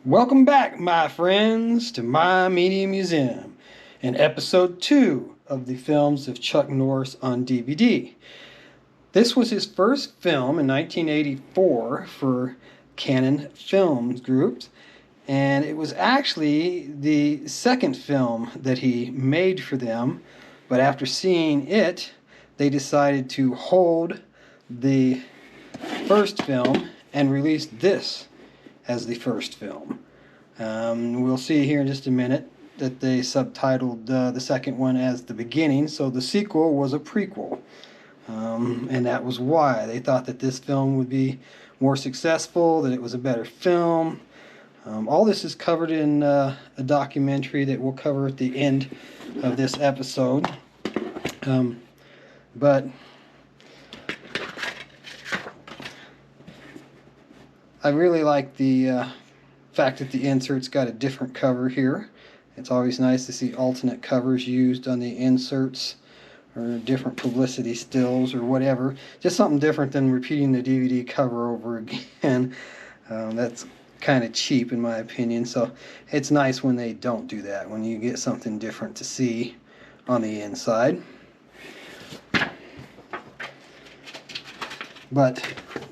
Welcome back, my friends, to my Media Museum in episode 2 of the Films of Chuck Norris on DVD. This was his first film in 1984 for Canon Films Group, and it was actually the second film that he made for them, but after seeing it, they decided to hold the first film and release this as the first film. We'll see here in just a minute that they subtitled the second one as The Beginning, so the sequel was a prequel. And that was why they thought that this film would be more successful, that it was a better film. All this is covered in a documentary that we'll cover at the end of this episode. But I really like the fact that the insert's got a different cover here. It's always nice to see alternate covers used on the inserts or different publicity stills or whatever. Just something different than repeating the DVD cover over again. That's kind of cheap in my opinion, so it's nice when they don't do that, when you get something different to see on the inside. But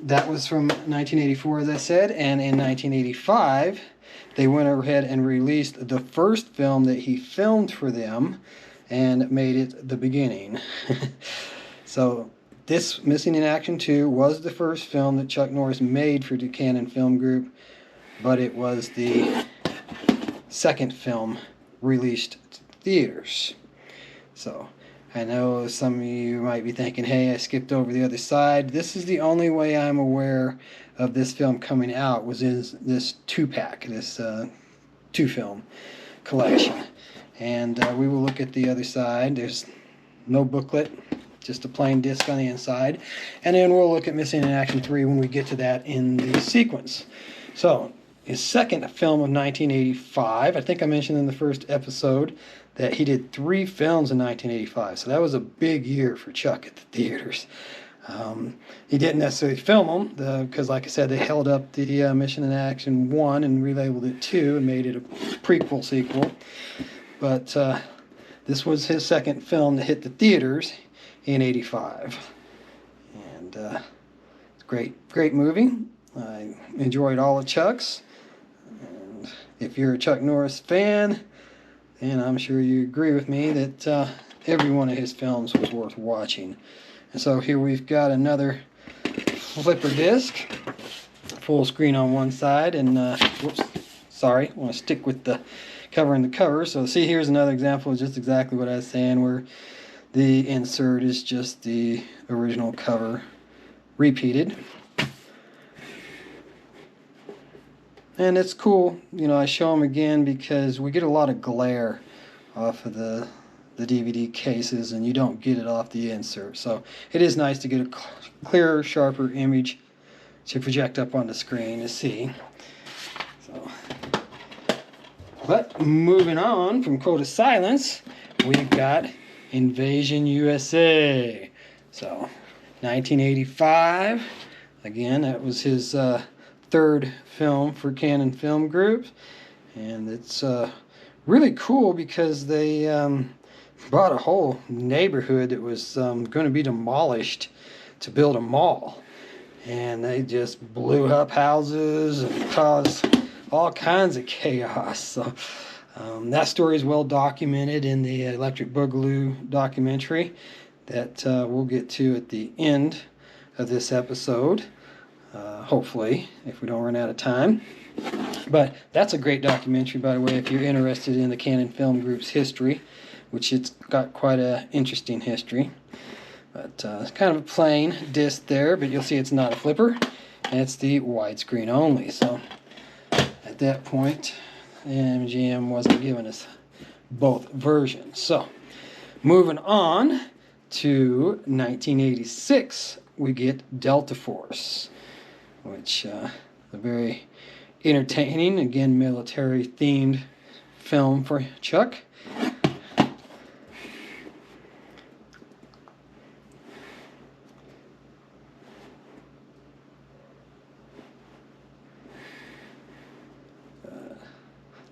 that was from 1984, as I said, and in 1985 they went ahead and released the first film that he filmed for them and made it The Beginning. So this Missing in Action 2 was the first film that Chuck Norris made for the Canon Film Group, but it was the second film released to theaters. So I know some of you might be thinking, hey, I skipped over the other side. This is the only way I'm aware of this film coming out, was in this 2-pack, this 2-film collection. And we will look at the other side. There's no booklet, just a plain disc on the inside. And then we'll look at Missing in Action 3 when we get to that in the sequence. So, his second film of 1985, I think I mentioned in the first episode that he did 3 films in 1985, so that was a big year for Chuck at the theaters. He didn't necessarily film them, because like I said, they held up the Mission in Action 1 and relabeled it 2 and made it a prequel sequel. But this was his second film to hit the theaters in 85. And it's a great movie. I enjoyed all of Chuck's. And if you're a Chuck Norris fan, and I'm sure you agree with me that every one of his films was worth watching. And so here we've got another flipper disc, full screen on one side, and whoops, sorry, I want to stick with the cover and the cover. So see, here's another example of just exactly what I was saying, where the insert is just the original cover repeated. And it's cool, you know, I show them again because we get a lot of glare off of the DVD cases, and you don't get it off the insert. So it is nice to get a clearer, sharper image to project up on the screen to see. So, but moving on from Code of Silence, we've got Invasion USA. So 1985, again, that was his third film for Canon Film Group, and it's really cool because they bought a whole neighborhood that was going to be demolished to build a mall, and they just blew up houses and caused all kinds of chaos. So that story is well documented in the Electric Boogaloo documentary that we'll get to at the end of this episode. Hopefully, if we don't run out of time. But that's a great documentary, by the way, if you're interested in the Canon Film Group's history, which it's got quite an interesting history. But it's kind of a plain disc there, but you'll see it's not a flipper, and it's the widescreen only. So at that point, MGM wasn't giving us both versions. So moving on to 1986, we get Delta Force, which a very entertaining, again, military-themed film for Chuck.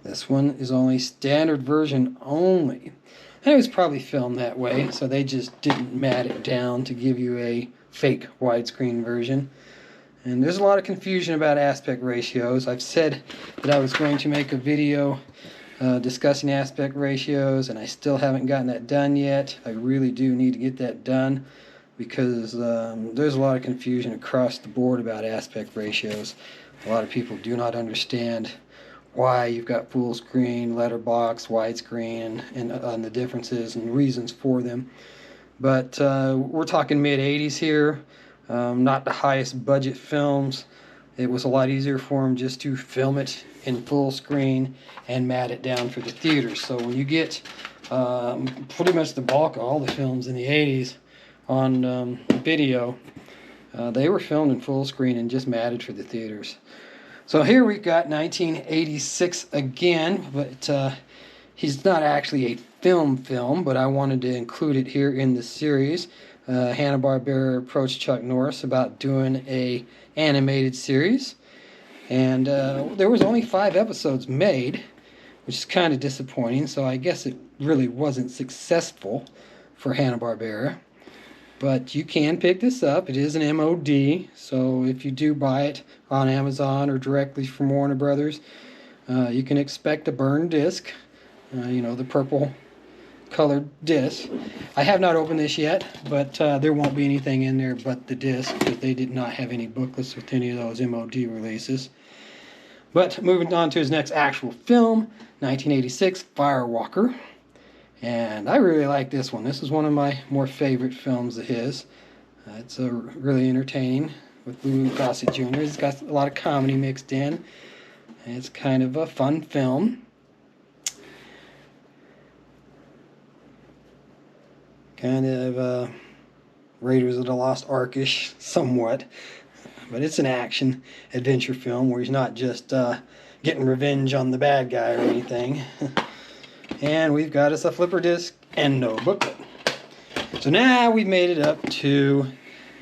This one is only standard version only. And it was probably filmed that way, so they just didn't mat it down to give you a fake widescreen version. And there's a lot of confusion about aspect ratios. I've said that I was going to make a video discussing aspect ratios, and I still haven't gotten that done yet. I really do need to get that done because there's a lot of confusion across the board about aspect ratios. A lot of people do not understand why you've got full screen, letterbox, widescreen, and the differences and reasons for them. But we're talking mid-80s here, not the highest budget films. It was a lot easier for them just to film it in full screen and mat it down for the theaters. So when you get pretty much the bulk of all the films in the 80s on video, they were filmed in full screen and just matted for the theaters. So here we've got 1986 again, but he's not actually a film, but I wanted to include it here in the series. Hanna-Barbera approached Chuck Norris about doing a animated series, and there was only 5 episodes made, which is kind of disappointing, so I guess it really wasn't successful for Hanna-Barbera. But you can pick this up. It is an MOD, so if you do buy it on Amazon or directly from Warner Brothers, you can expect a burned disc, the purple colored disc. I have not opened this yet, but there won't be anything in there but the disc, because they did not have any booklets with any of those MOD releases. But moving on to his next actual film, 1986, Firewalker. And I really like this one. This is one of my more favorite films of his. It's really entertaining with Louis Gossett Jr. It's got a lot of comedy mixed in. And it's kind of a fun film. Kind of Raiders of the Lost Ark-ish, somewhat. But it's an action adventure film where he's not just getting revenge on the bad guy or anything. And we've got us a flipper disc and no booklet. So now we've made it up to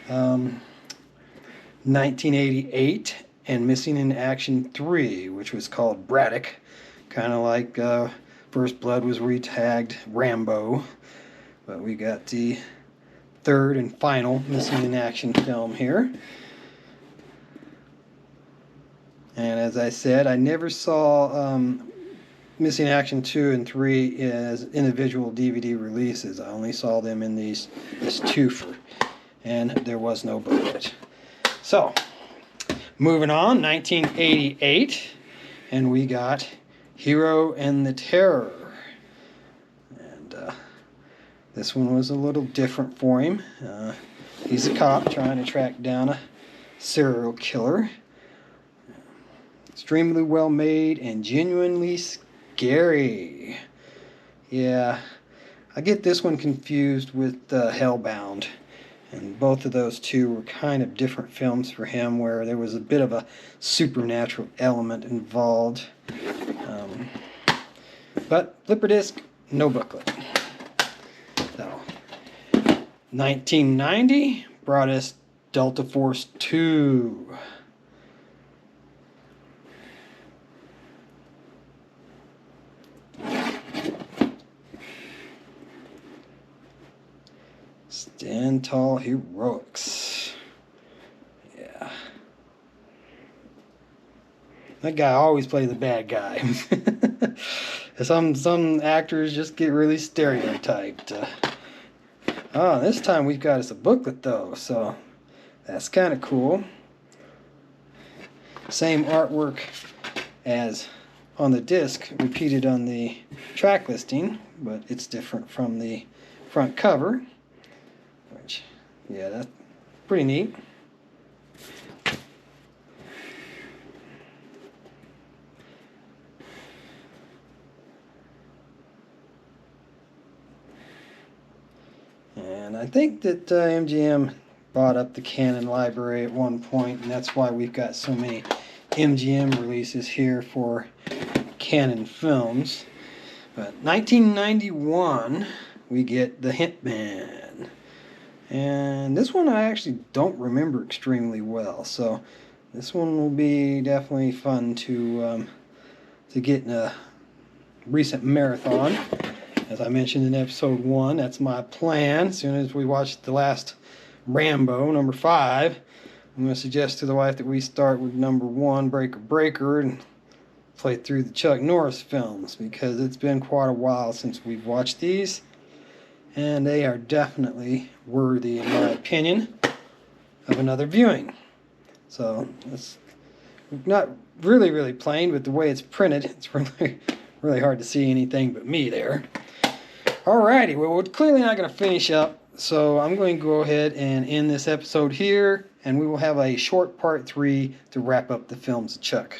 1988 and Missing in Action 3, which was called Braddock. Kind of like First Blood was retagged Rambo. But we got the third and final Missing in Action film here. And as I said, I never saw Missing Action 2 and 3 as individual DVD releases. I only saw them in this twofer, and there was no booklet. So, moving on, 1988, and we got Hero and the Terror. And this one was a little different for him. He's a cop trying to track down a serial killer. Extremely well made and genuinely scary. Yeah, I get this one confused with Hellbound, and both of those two were kind of different films for him, where there was a bit of a supernatural element involved. But flipper disc, no booklet. So, 1990 brought us Delta Force 2. Stand Tall Heroics. Yeah. That guy always plays the bad guy. Some actors just get really stereotyped. This time we've got us a booklet though, so that's kind of cool. Same artwork as on the disc, repeated on the track listing, but it's different from the front cover. Which, yeah, that's pretty neat. And I think that MGM bought up the Canon library at one point, and that's why we've got so many MGM releases here for Canon films. But 1991, we get The Hitman. And this one I actually don't remember extremely well, so this one will be definitely fun to get in a recent marathon. As I mentioned in episode 1, that's my plan. As soon as we watch the last Rambo, number 5, I'm going to suggest to the wife that we start with number 1, Breaker Breaker, and play through the Chuck Norris films, because it's been quite a while since we've watched these, and they are definitely worthy, in my opinion, of another viewing. So it's not really plain, but the way it's printed, it's really hard to see anything but me there. Alrighty, well, we're clearly not going to finish up, so I'm going to go ahead and end this episode here, and we will have a short part 3 to wrap up the Films of Chuck.